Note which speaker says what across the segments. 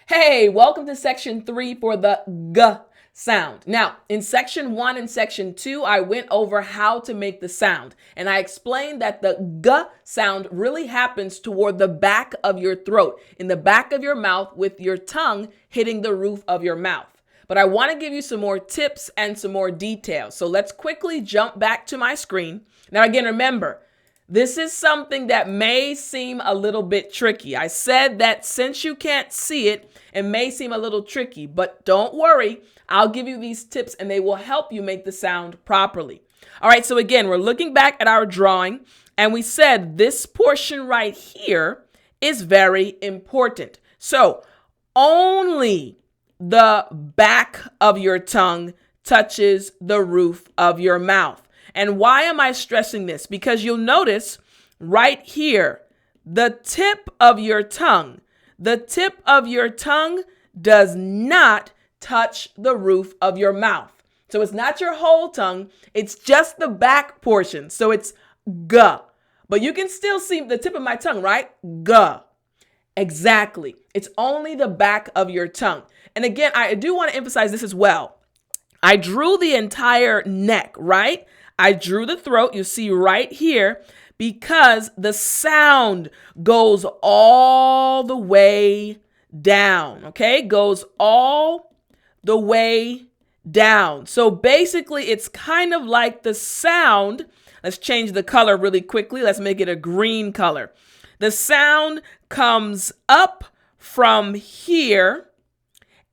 Speaker 1: Hey, welcome to section 3 for the G sound. Now, in section 1 and section 2, I went over how to make the sound, and I explained that the G sound really happens toward the back of your throat, in the back of your mouth, with your tongue hitting the roof of your mouth. But I want to give you some more tips and some more details. So let's quickly jump back to my screen. Now, again, remember, this is something that may seem a little bit tricky. I said that since you can't see it, it may seem a little tricky, but don't worry. I'll give you these tips and they will help you make the sound properly. All right, so again, we're looking back at our drawing and we said this portion right here is very important. So only the back of your tongue touches the roof of your mouth. And why am I stressing this? Because you'll notice right here, the tip of your tongue does not touch the roof of your mouth. So it's not your whole tongue, it's just the back portion. So it's G. But you can still see the tip of my tongue, right? G. Exactly. It's only the back of your tongue. And again, I do want to emphasize this as well. I drew the entire neck, right? I drew the throat, you see right here, because the sound goes all the way down, okay? Goes all the way down. So basically, it's kind of like the sound. Let's change the color really quickly. Let's make it a green color. The sound comes up from here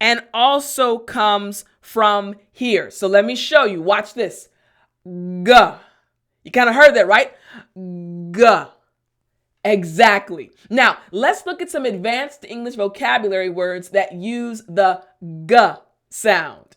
Speaker 1: and also comes from here. So let me show you. Watch this. G. You kind of heard that, right? G. Exactly. Now, let's look at some advanced English vocabulary words that use the G sound.